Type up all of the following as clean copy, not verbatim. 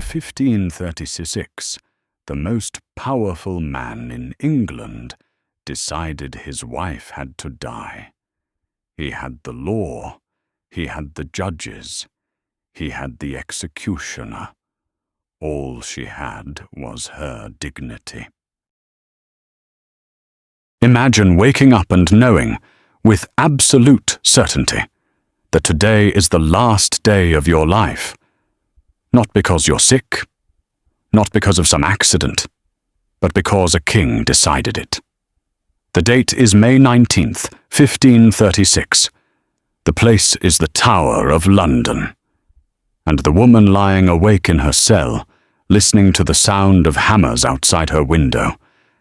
In 1536, the most powerful man in England decided his wife had to die. He had the law, he had the judges, he had the executioner. All she had was her dignity. Imagine waking up and knowing, with absolute certainty, that today is the last day of your life. Not because you're sick, not because of some accident, but because a king decided it. The date is May 19th, 1536. The place is the Tower of London. And the woman lying awake in her cell, listening to the sound of hammers outside her window,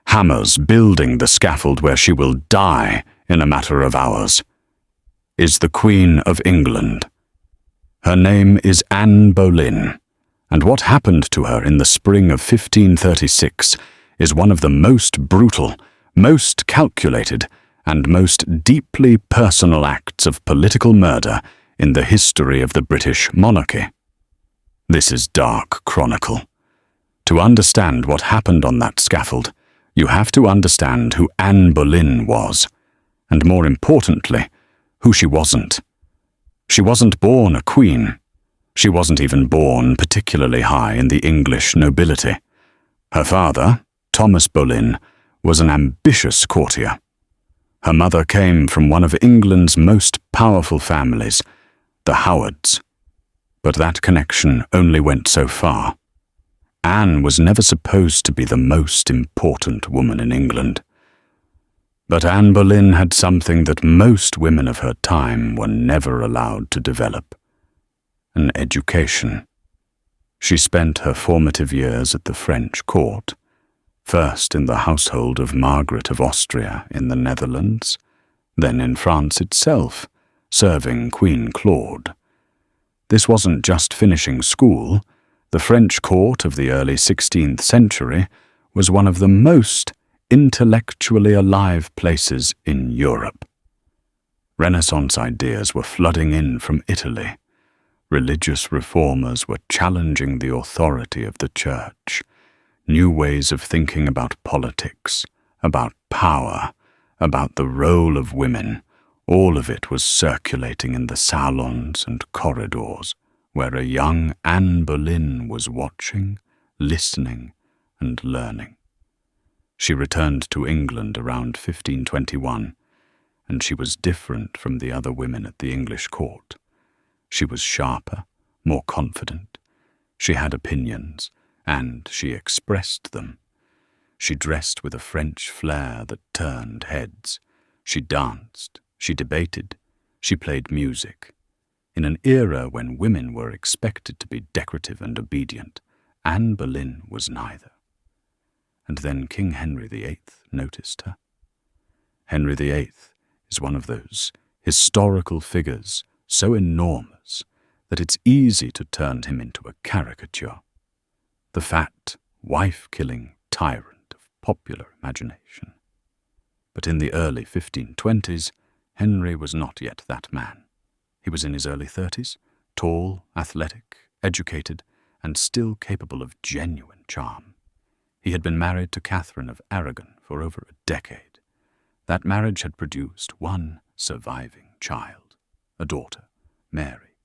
hammers building the scaffold where she will die in a matter of hours, is the Queen of England. Her name is Anne Boleyn, and what happened to her in the spring of 1536 is one of the most brutal, most calculated, and most deeply personal acts of political murder in the history of the British monarchy. This is Dark Chronicle. To understand what happened on that scaffold, you have to understand who Anne Boleyn was, and more importantly, who she wasn't. She wasn't born a queen. She wasn't even born particularly high in the English nobility. Her father, Thomas Boleyn, was an ambitious courtier. Her mother came from one of England's most powerful families, the Howards. But that connection only went so far. Anne was never supposed to be the most important woman in England. But Anne Boleyn had something that most women of her time were never allowed to develop: an education. She spent her formative years at the French court, first in the household of Margaret of Austria in the Netherlands, then in France itself, serving Queen Claude. This wasn't just finishing school. The French court of the early 16th century was one of the most intellectually alive places in Europe. Renaissance ideas were flooding in from Italy. Religious reformers were challenging the authority of the church. New ways of thinking about politics, about power, about the role of women, all of it was circulating in the salons and corridors, where a young Anne Boleyn was watching, listening, and learning. She returned to England around 1521, and she was different from the other women at the English court. She was sharper, more confident. She had opinions, and she expressed them. She dressed with a French flair that turned heads. She danced, she debated, she played music. In an era when women were expected to be decorative and obedient, Anne Boleyn was neither. And then King Henry VIII noticed her. Henry VIII is one of those historical figures so enormous that it's easy to turn him into a caricature. The fat, wife-killing tyrant of popular imagination. But in the early 1520s, Henry was not yet that man. He was in his early 30s, tall, athletic, educated, and still capable of genuine charm. He had been married to Catherine of Aragon for over a decade. That marriage had produced one surviving child, a daughter, Mary,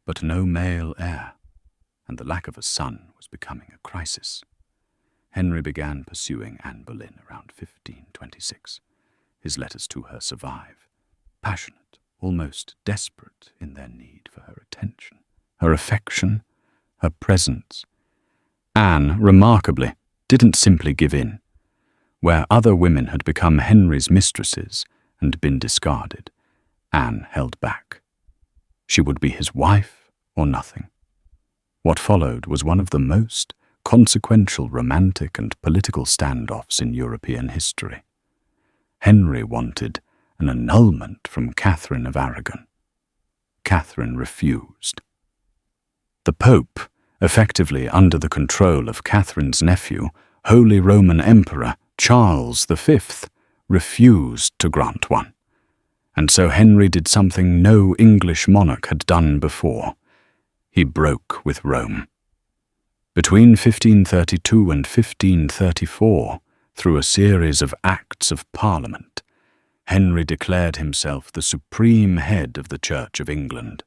but no male heir, and the lack of a son was becoming a crisis. Henry began pursuing Anne Boleyn around 1526. His letters to her survive, passionate, almost desperate in their need for her attention, her affection, her presence. Anne, remarkably, didn't simply give in. Where other women had become Henry's mistresses and been discarded, Anne held back. She would be his wife or nothing. What followed was one of the most consequential romantic and political standoffs in European history. Henry wanted an annulment from Catherine of Aragon. Catherine refused. The Pope, effectively under the control of Catherine's nephew, Holy Roman Emperor Charles V, refused to grant one. And so Henry did something no English monarch had done before. He broke with Rome. Between 1532 and 1534, through a series of Acts of Parliament, Henry declared himself the supreme head of the Church of England.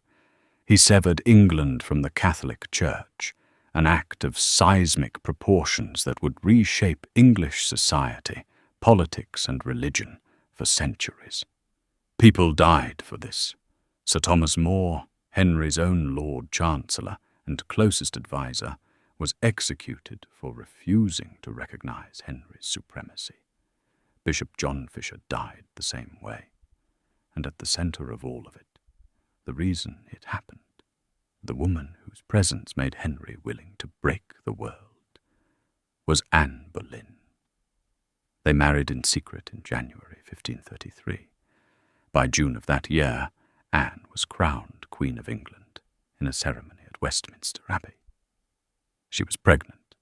He severed England from the Catholic Church, an act of seismic proportions that would reshape English society, politics, and religion for centuries. People died for this. Sir Thomas More, Henry's own Lord Chancellor and closest adviser, was executed for refusing to recognize Henry's supremacy. Bishop John Fisher died the same way. And at the center of all of it, the reason it happened, the woman whose presence made Henry willing to break the world, was Anne Boleyn. They married in secret in January 1533. By June of that year, Anne was crowned Queen of England in a ceremony at Westminster Abbey. She was pregnant.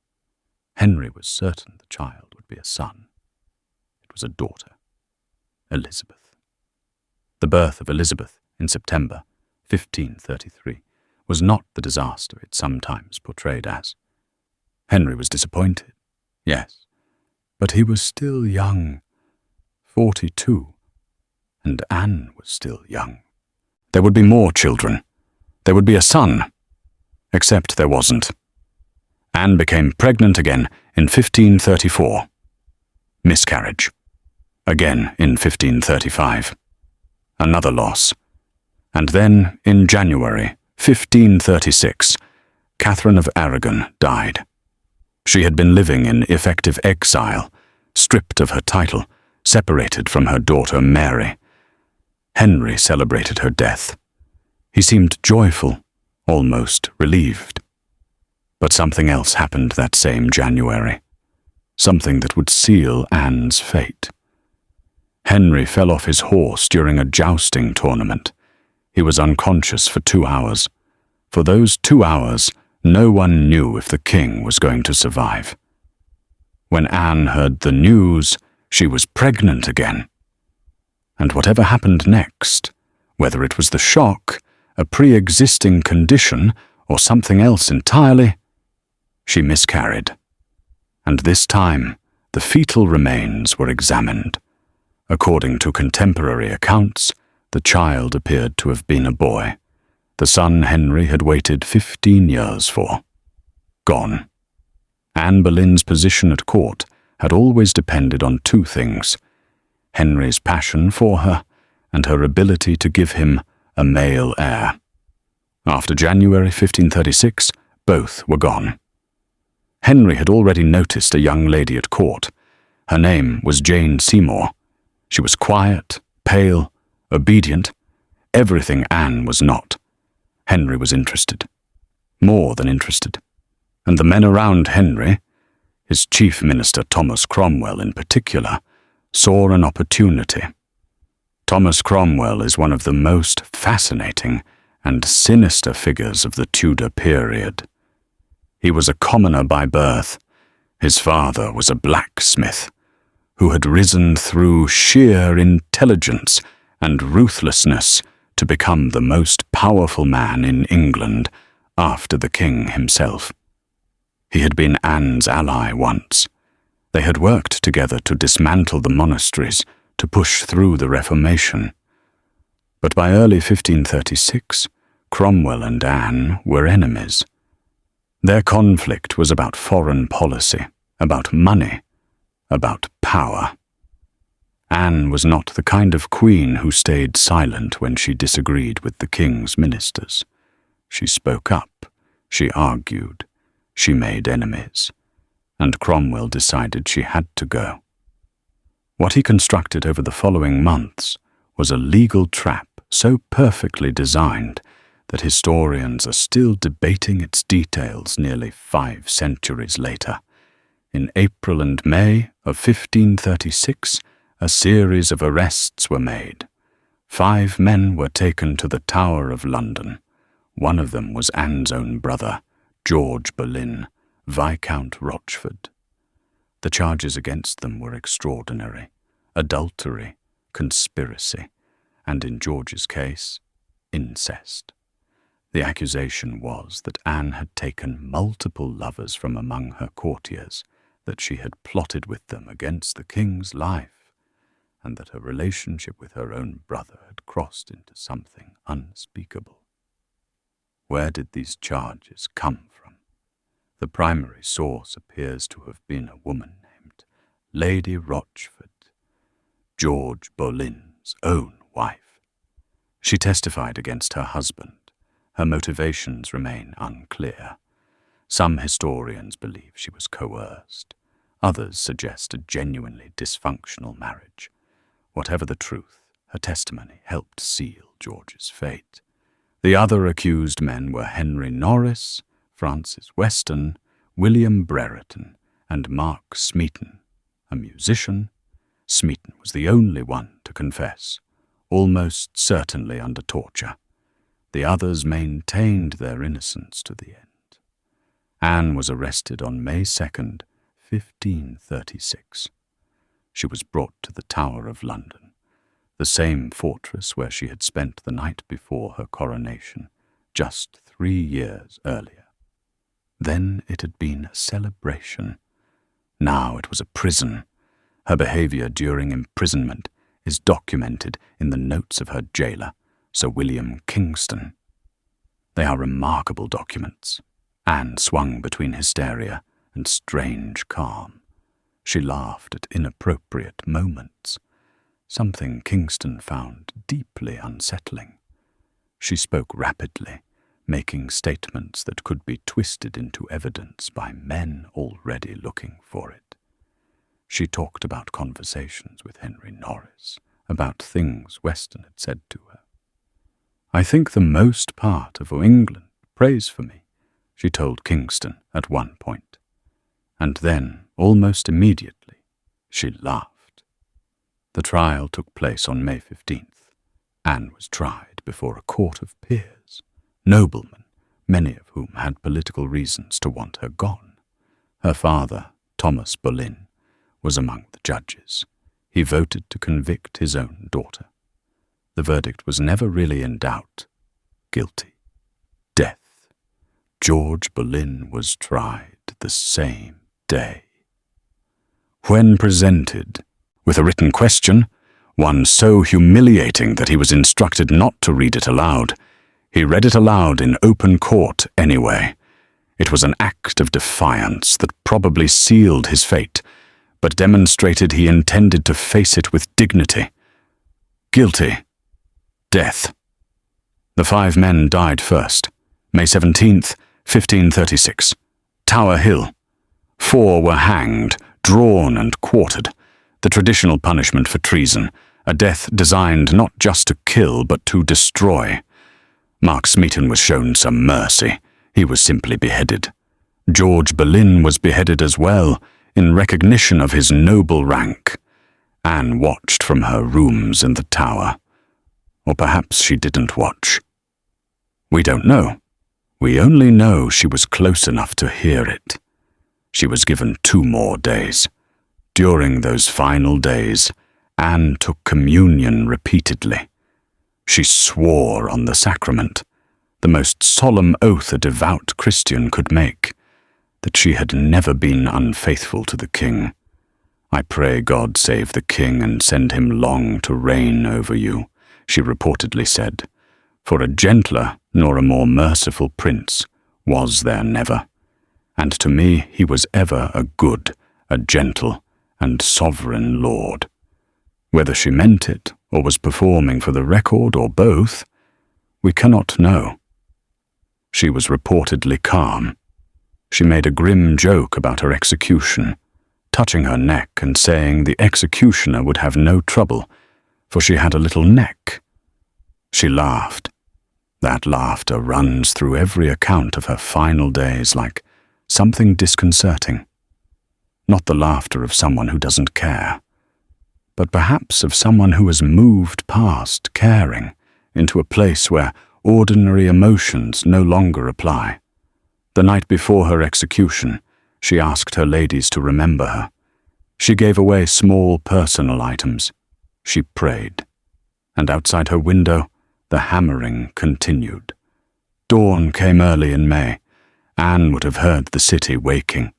Henry was certain the child would be a son. It was a daughter, Elizabeth. The birth of Elizabeth in September 1533 was not the disaster it sometimes portrayed as. Henry was disappointed, yes, but he was still young, 42, and Anne was still young. There would be more children. There would be a son. Except there wasn't. Anne became pregnant again in 1534. Miscarriage. Again in 1535. Another loss. And then, in January 1536, Catherine of Aragon died. She had been living in effective exile, stripped of her title, separated from her daughter Mary. Henry celebrated her death. He seemed joyful, almost relieved. But something else happened that same January. Something that would seal Anne's fate. Henry fell off his horse during a jousting tournament. He was unconscious for 2 hours. For those 2 hours, no one knew if the king was going to survive. When Anne heard the news, she was pregnant again. And whatever happened next, whether it was the shock, a pre-existing condition, or something else entirely, she miscarried. And this time, the fetal remains were examined. According to contemporary accounts, the child appeared to have been a boy, the son Henry had waited 15 years for. Gone. Anne Boleyn's position at court had always depended on 2 things: Henry's passion for her and her ability to give him a male heir. After January 1536, both were gone. Henry had already noticed a young lady at court. Her name was Jane Seymour. She was quiet, pale, obedient, everything Anne was not. Henry was interested, more than interested, and the men around Henry, his chief minister Thomas Cromwell in particular, saw an opportunity. Thomas Cromwell is one of the most fascinating and sinister figures of the Tudor period. He was a commoner by birth. His father was a blacksmith who had risen through sheer intelligence and ruthlessness to become the most powerful man in England after the king himself. He had been Anne's ally once. They had worked together to dismantle the monasteries, to push through the Reformation. But by early 1536, Cromwell and Anne were enemies. Their conflict was about foreign policy, about money, about power. Anne was not the kind of queen who stayed silent when she disagreed with the king's ministers. She spoke up, she argued, she made enemies, and Cromwell decided she had to go. What he constructed over the following months was a legal trap so perfectly designed that historians are still debating its details nearly 5 centuries later. In April and May of 1536, a series of arrests were made. 5 men were taken to the Tower of London. One of them was Anne's own brother, George Boleyn, Viscount Rochford. The charges against them were extraordinary: adultery, conspiracy, and in George's case, incest. The accusation was that Anne had taken multiple lovers from among her courtiers, that she had plotted with them against the king's life, and that her relationship with her own brother had crossed into something unspeakable. Where did these charges come from? The primary source appears to have been a woman named Lady Rochford, George Boleyn's own wife. She testified against her husband. Her motivations remain unclear. Some historians believe she was coerced. Others suggest a genuinely dysfunctional marriage. Whatever the truth, her testimony helped seal George's fate. The other accused men were Henry Norris, Francis Weston, William Brereton, and Mark Smeaton, a musician. Smeaton was the only one to confess, almost certainly under torture. The others maintained their innocence to the end. Anne was arrested on May 2nd, 1536. She was brought to the Tower of London, the same fortress where she had spent the night before her coronation, just 3 years earlier. Then it had been a celebration. Now it was a prison. Her behavior during imprisonment is documented in the notes of her jailer, Sir William Kingston. They are remarkable documents. Anne swung between hysteria and strange calm. She laughed at inappropriate moments, something Kingston found deeply unsettling. She spoke rapidly, making statements that could be twisted into evidence by men already looking for it. She talked about conversations with Henry Norris, about things Weston had said to her. "I think the most part of England prays for me," she told Kingston at one point. And then, almost immediately, she laughed. The trial took place on May 15th. Anne was tried before a court of peers, noblemen, many of whom had political reasons to want her gone. Her father, Thomas Boleyn, was among the judges. He voted to convict his own daughter. The verdict was never really in doubt. Guilty. Death. George Boleyn was tried the same day. When presented with a written question, one so humiliating that he was instructed not to read it aloud, he read it aloud in open court anyway. It was an act of defiance that probably sealed his fate, but demonstrated he intended to face it with dignity. Guilty. Death. The 5 men died first, May 17th, 1536. Tower Hill. 4 were hanged, drawn and quartered, the traditional punishment for treason, a death designed not just to kill but to destroy. Mark Smeaton was shown some mercy. He was simply beheaded. George Boleyn was beheaded as well, in recognition of his noble rank. Anne watched from her rooms in the tower. Or perhaps she didn't watch. We don't know. We only know she was close enough to hear it. She was given 2 more days. During those final days, Anne took communion repeatedly. She swore on the sacrament, the most solemn oath a devout Christian could make, that she had never been unfaithful to the king. "I pray God save the king and send him long to reign over you," she reportedly said, "for a gentler nor a more merciful prince was there never, and to me he was ever a good, a gentle, and sovereign lord." Whether she meant it, or was performing for the record, or both, we cannot know. She was reportedly calm. She made a grim joke about her execution, touching her neck and saying the executioner would have no trouble, for she had a little neck. She laughed. That laughter runs through every account of her final days like something disconcerting. Not the laughter of someone who doesn't care, but perhaps of someone who has moved past caring into a place where ordinary emotions no longer apply. The night before her execution, she asked her ladies to remember her. She gave away small personal items. She prayed. And outside her window, the hammering continued. Dawn came early in May. Anne would have heard the city waking,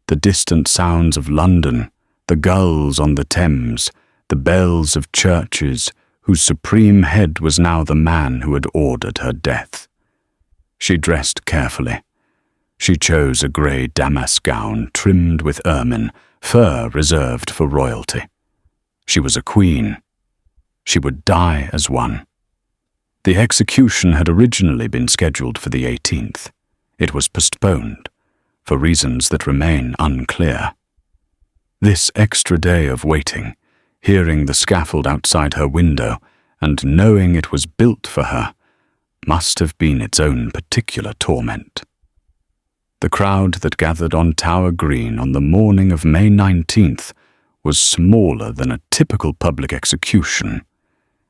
the distant sounds of London, the gulls on the Thames, the bells of churches, whose supreme head was now the man who had ordered her death. She dressed carefully. She chose a grey damask gown trimmed with ermine, fur reserved for royalty. She was a queen. She would die as one. The execution had originally been scheduled for the 18th. It was postponed, for reasons that remain unclear. This extra day of waiting, hearing the scaffold outside her window, and knowing it was built for her, must have been its own particular torment. The crowd that gathered on Tower Green on the morning of May 19th was smaller than a typical public execution.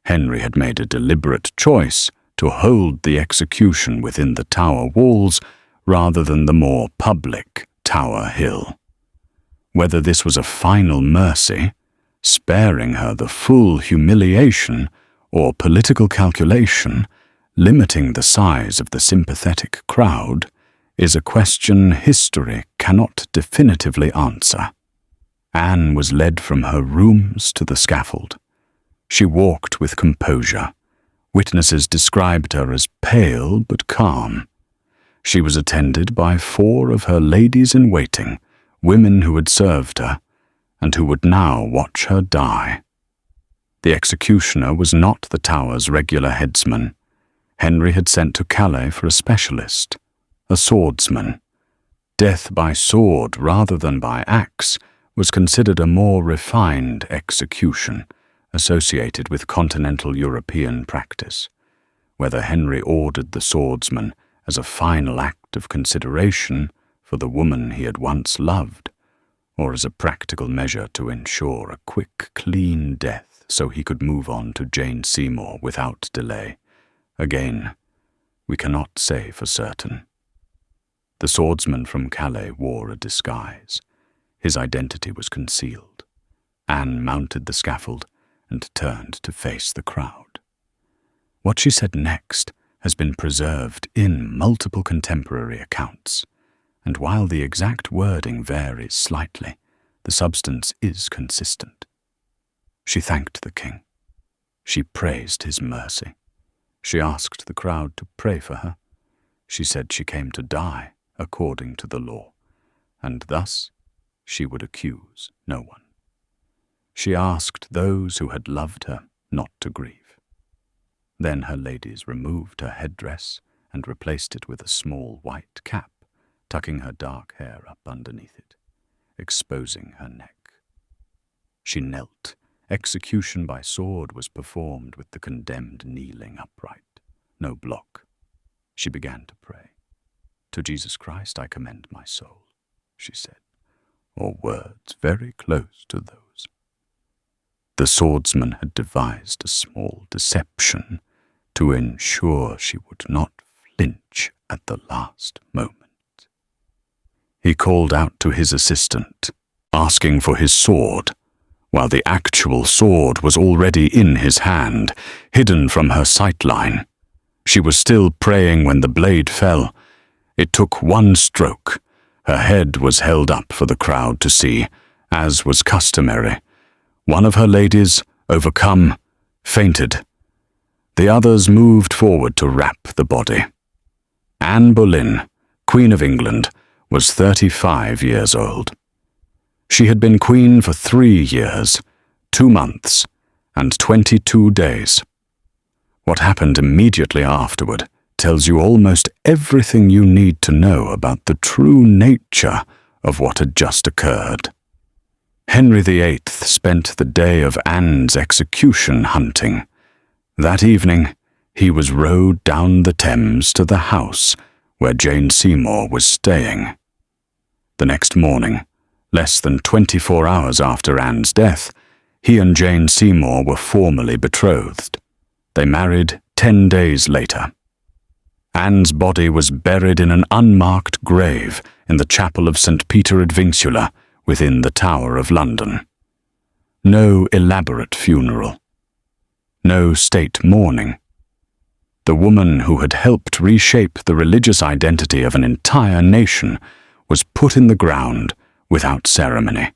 Henry had made a deliberate choice to hold the execution within the Tower walls rather than the more public Tower Hill. Whether this was a final mercy, sparing her the full humiliation, or political calculation, limiting the size of the sympathetic crowd, is a question history cannot definitively answer. Anne was led from her rooms to the scaffold. She walked with composure. Witnesses described her as pale but calm. She was attended by 4 of her ladies-in-waiting, women who had served her, and who would now watch her die. The executioner was not the Tower's regular headsman. Henry had sent to Calais for a specialist, a swordsman. Death by sword rather than by axe was considered a more refined execution, associated with continental European practice. Whether Henry ordered the swordsman as a final act of consideration for the woman he had once loved, or as a practical measure to ensure a quick, clean death so he could move on to Jane Seymour without delay, again, we cannot say for certain. The swordsman from Calais wore a disguise. His identity was concealed. Anne mounted the scaffold and turned to face the crowd. What she said next has been preserved in multiple contemporary accounts, and while the exact wording varies slightly, the substance is consistent. She thanked the king. She praised his mercy. She asked the crowd to pray for her. She said she came to die according to the law, and thus she would accuse no one. She asked those who had loved her not to grieve. Then her ladies removed her headdress and replaced it with a small white cap, tucking her dark hair up underneath it, exposing her neck. She knelt. Execution by sword was performed with the condemned kneeling upright, no block. She began to pray. "To Jesus Christ I commend my soul," she said, or words very close to those. The swordsman had devised a small deception to ensure she would not flinch at the last moment. He called out to his assistant, asking for his sword, while the actual sword was already in his hand, hidden from her sightline. She was still praying when the blade fell. It took one stroke. Her head was held up for the crowd to see, as was customary. One of her ladies, overcome, fainted. The others moved forward to wrap the body. Anne Boleyn, Queen of England, was 35 years old. She had been queen for 3 years, 2 months, and 22 days. What happened immediately afterward tells you almost everything you need to know about the true nature of what had just occurred. Henry VIII spent the day of Anne's execution hunting. That evening, he was rowed down the Thames to the house where Jane Seymour was staying. The next morning, less than 24 hours after Anne's death, he and Jane Seymour were formally betrothed. They married 10 days later. Anne's body was buried in an unmarked grave in the chapel of St. Peter ad Vincula within the Tower of London. No elaborate funeral. No state mourning. The woman who had helped reshape the religious identity of an entire nation was put in the ground without ceremony.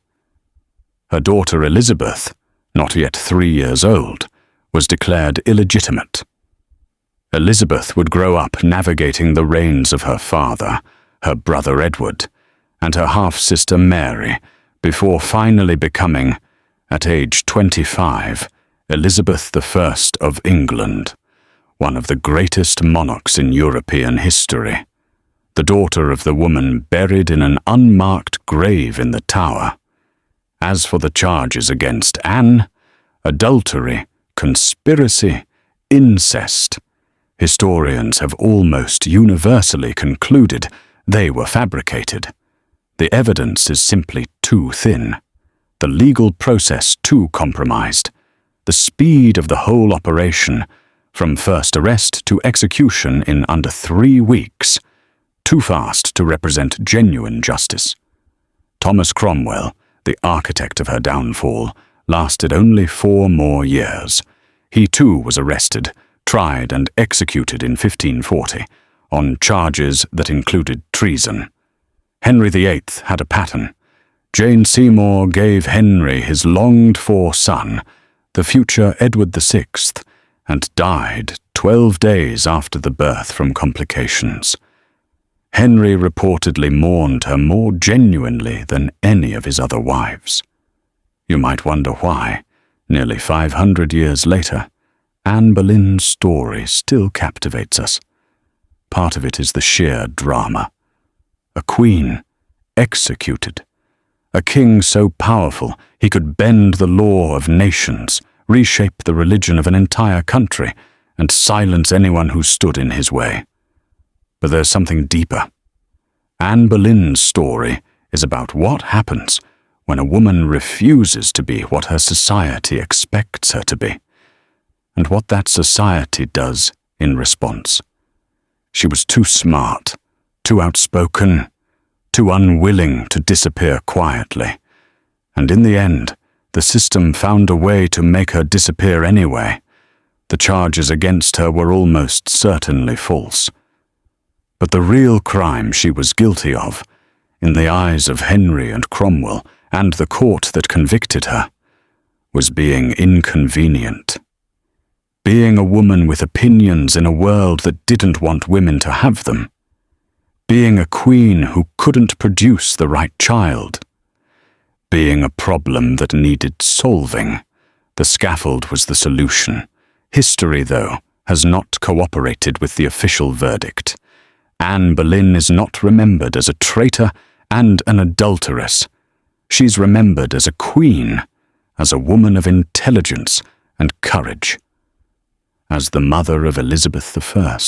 Her daughter Elizabeth, not yet 3 years old, was declared illegitimate. Elizabeth would grow up navigating the reigns of her father, her brother Edward, and her half-sister Mary, before finally becoming, at age 25, Elizabeth I of England, one of the greatest monarchs in European history, the daughter of the woman buried in an unmarked grave in the Tower. As for the charges against Anne, adultery, conspiracy, incest, historians have almost universally concluded they were fabricated. The evidence is simply too thin, the legal process too compromised, the speed of the whole operation, from first arrest to execution in under 3 weeks, too fast to represent genuine justice. Thomas Cromwell, the architect of her downfall, lasted only 4 more years. He too was arrested, tried and executed in 1540 on charges that included treason. Henry VIII had a pattern. Jane Seymour gave Henry his longed-for son, the future Edward VI, and died 12 days after the birth from complications. Henry reportedly mourned her more genuinely than any of his other wives. You might wonder why, nearly 500 years later, Anne Boleyn's story still captivates us. Part of it is the sheer drama. A queen executed. A king so powerful he could bend the law of nations, reshape the religion of an entire country, and silence anyone who stood in his way. But there's something deeper. Anne Boleyn's story is about what happens when a woman refuses to be what her society expects her to be, and what that society does in response. She was too smart, too outspoken, too unwilling to disappear quietly, and in the end, the system found a way to make her disappear anyway. The charges against her were almost certainly false. But the real crime she was guilty of, in the eyes of Henry and Cromwell and the court that convicted her, was being inconvenient. Being a woman with opinions in a world that didn't want women to have them. Being a queen who couldn't produce the right child. Being a problem that needed solving. The scaffold was the solution. History, though, has not cooperated with the official verdict. Anne Boleyn is not remembered as a traitor and an adulteress. She's remembered as a queen, as a woman of intelligence and courage, as the mother of Elizabeth I.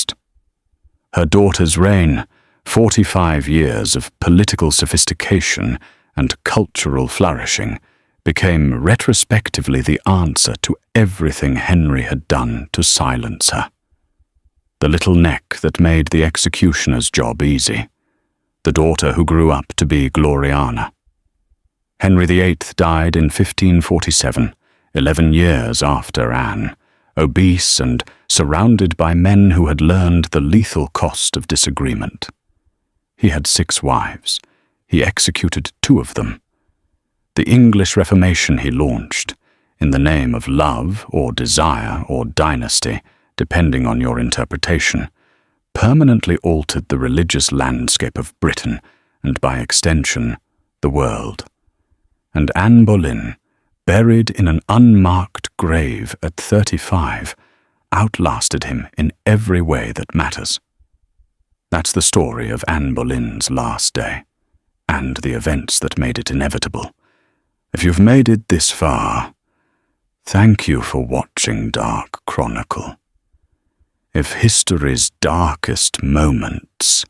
Her daughter's reign, 45 years of political sophistication and cultural flourishing, became retrospectively the answer to everything Henry had done to silence her. The little neck that made the executioner's job easy. The daughter who grew up to be Gloriana. Henry VIII died in 1547, 11 years after Anne, obese and surrounded by men who had learned the lethal cost of disagreement. He had 6 wives. He executed 2 of them. The English Reformation he launched, in the name of love or desire or dynasty, depending on your interpretation, permanently altered the religious landscape of Britain and, by extension, the world. And Anne Boleyn, buried in an unmarked grave at 35, outlasted him in every way that matters. That's the story of Anne Boleyn's last day, and the events that made it inevitable. If you've made it this far, thank you for watching Dark Chronicle. If history's darkest moments,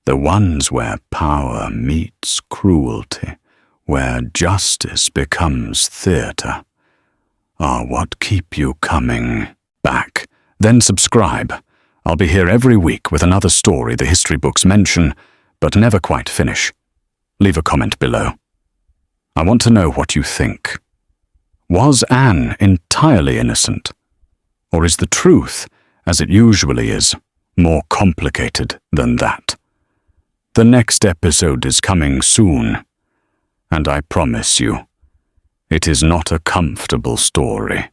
the ones where power meets cruelty, where justice becomes theatre, are what keep you coming back, then subscribe. I'll be here every week with another story the history books mention, but never quite finish. Leave a comment below. I want to know what you think. Was Anne entirely innocent? Or is the truth as it usually is, more complicated than that. The next episode is coming soon, and I promise you, it is not a comfortable story.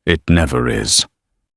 It never is.